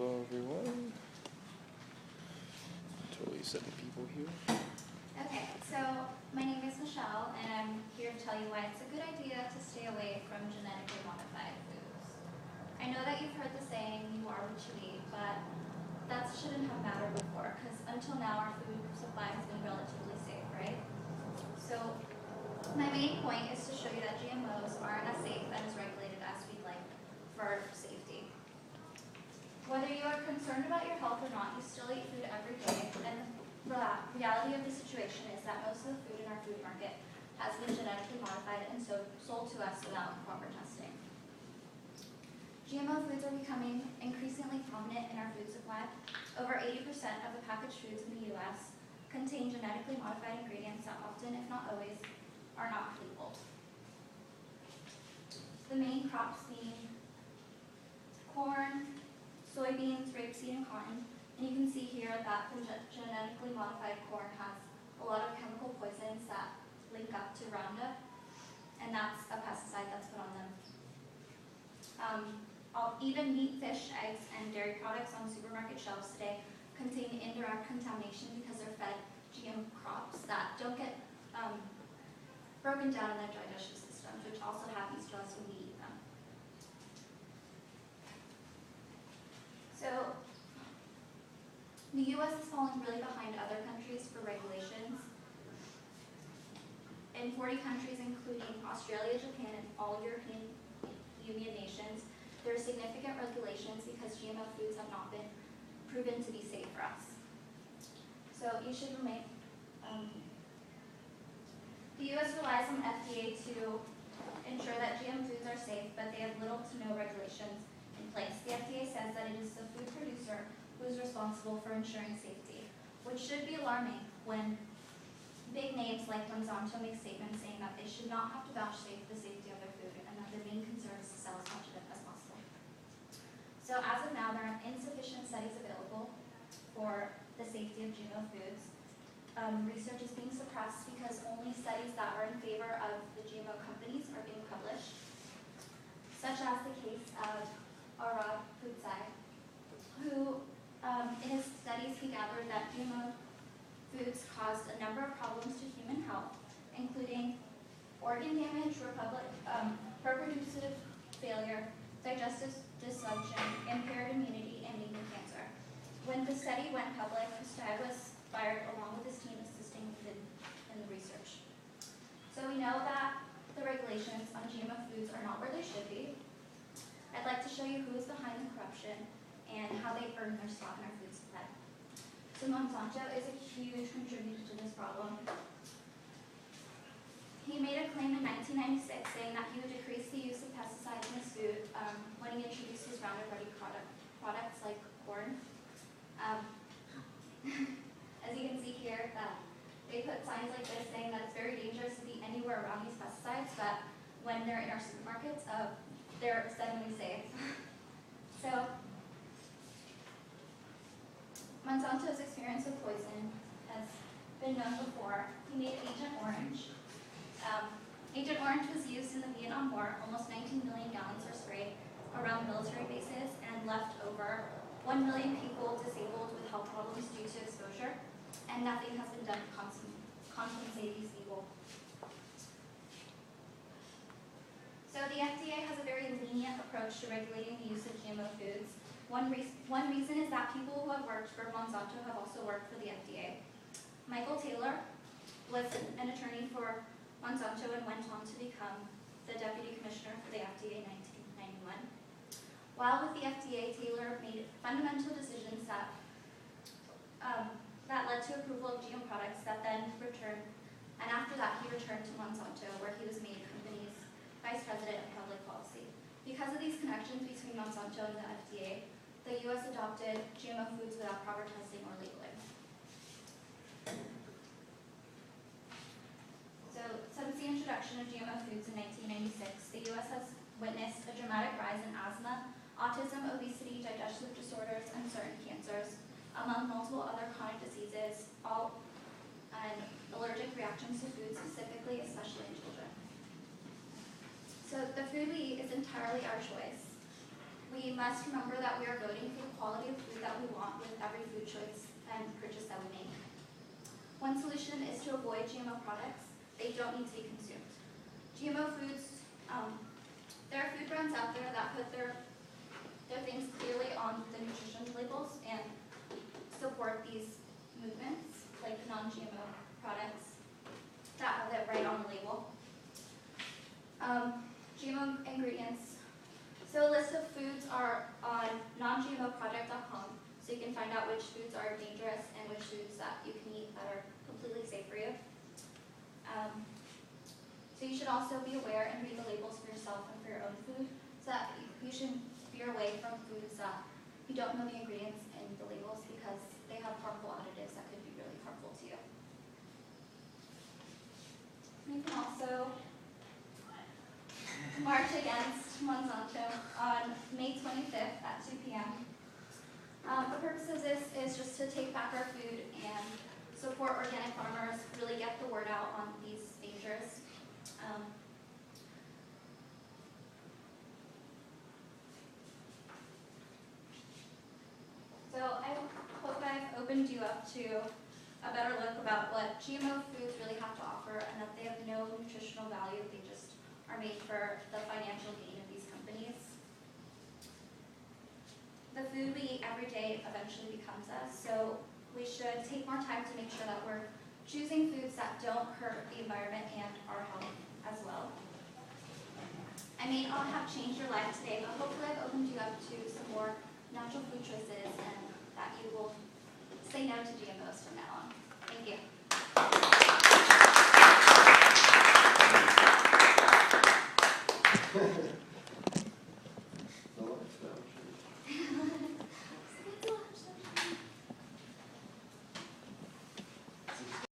Hello everyone. Totally setting people here. Okay, so my name is Michelle, and I'm here to tell you why it's a good idea to stay away from genetically modified foods. I know that you've heard the saying, you are what you eat, but that shouldn't have mattered before, because until now our food supply has been relatively safe, right? So my main point is to show you that GMOs aren't as safe and as regulated as we'd like for safety. Whether you are concerned about your health or not, you still eat food every day, and the reality of the situation is that most of the food in our food market has been genetically modified and sold to us without proper testing. GMO foods are becoming increasingly prominent in our food supply. Over 80% of the packaged foods in the U.S. contain genetically modified ingredients that often, if not always, are not labeled. The main crops being corn, soybeans, rapeseed, and cotton. And you can see here that the genetically modified corn has a lot of chemical poisons that link up to Roundup, and that's a pesticide that's put on them. Even meat, fish, eggs, and dairy products on supermarket shelves today contain indirect contamination because they're fed GM crops that don't get broken down in their digestive systems, which also happens to us when we eat them. So the U.S. is falling really behind other countries for regulations. In 40 countries, including Australia, Japan, and all European Union nations, there are significant regulations because GMO foods have not been proven to be safe for us. So you should remain. The U.S. relies on FDA to ensure that GM foods are safe, but they have little to no regulations in place. The FDA says that it is the food producer who is responsible for ensuring safety, which should be alarming when big names like Monsanto make statements saying that they should not have to vouchsafe the safety of their food and that their main concern is to sell as much of it as possible. So as of now, there are insufficient studies available for the safety of GMO foods. Research is being suppressed because only studies that are in favor of the GMO companies are being published, such as the case of Arad Putzai, who in his studies he gathered that GMO foods caused a number of problems to human health, including organ damage, reproductive failure, digestive dysfunction, impaired immunity, and even cancer. When the study went public, Putzai was fired along with his team assisting in the research. So we know that the regulations on GMO foods are not where they should be. I'd like to show you who is behind the corruption and how they've earned their spot in our food supply. So Monsanto is a huge contributor to this problem. He made a claim in 1996 saying that he would decrease the use of pesticides in his food when he introduced his Roundup Ready products like corn. As you can see here, they put signs like this saying that it's very dangerous to be anywhere around these pesticides, but when they're in our supermarkets, they're suddenly safe. So Monsanto's experience with poison has been known before. He made Agent Orange. Agent Orange was used in the Vietnam War. Almost 19 million gallons were sprayed around military bases and left over 1 million people disabled with health problems due to exposure, and nothing has been done to compensate these people. So the FDA has a very lenient approach to regulating the use of GMO foods. One reason is that people who have worked for Monsanto have also worked for the FDA. Michael Taylor was an attorney for Monsanto and went on to become the deputy commissioner for the FDA in 1991. While with the FDA, Taylor made fundamental decisions that led to approval of GM products that then returned, and after that he returned to Monsanto, where he was made the company's vice president of public policy. Because of these connections between Monsanto and the FDA, the U.S. adopted GMO foods without proper testing or labeling. So since the introduction of GMO foods in 1996, the U.S. has witnessed a dramatic rise in asthma, autism, obesity, digestive disorders, and certain cancers, among multiple other chronic diseases, and allergic reactions to food specifically, especially in children. So the food we eat is entirely our choice. We must remember that we are voting for the quality of food that we want with every food choice and purchase that we make. One solution is to avoid GMO products. They don't need to be consumed. GMO foods, there are food brands out there that put their things clearly on the nutrition labels and support these movements, like the non-GMO products that have it right on the label. GMO ingredients. So a list of foods are on non-GMOproduct.com, so you can find out which foods are dangerous and which foods that you can eat that are completely safe for you. So you should also be aware and read the labels for yourself and for your own food, so that you should veer away from foods that you don't know the ingredients in the labels because they have harmful additives that could be really harmful to you. You can also march against Monsanto on May 25th at 2 p.m. The purpose of this is just to take back our food and support organic farmers, really get the word out on these dangers. So I hope I've opened you up to a better look about what GMO foods really have to offer and that they have no nutritional value. They just are made for the financial gain of these companies. The food we eat every day eventually becomes us, so we should take more time to make sure that we're choosing foods that don't hurt the environment and our health as well. I may not have changed your life today, but hopefully I've opened you up to some more natural food choices and that you will say no to GMOs from now on. Thank you.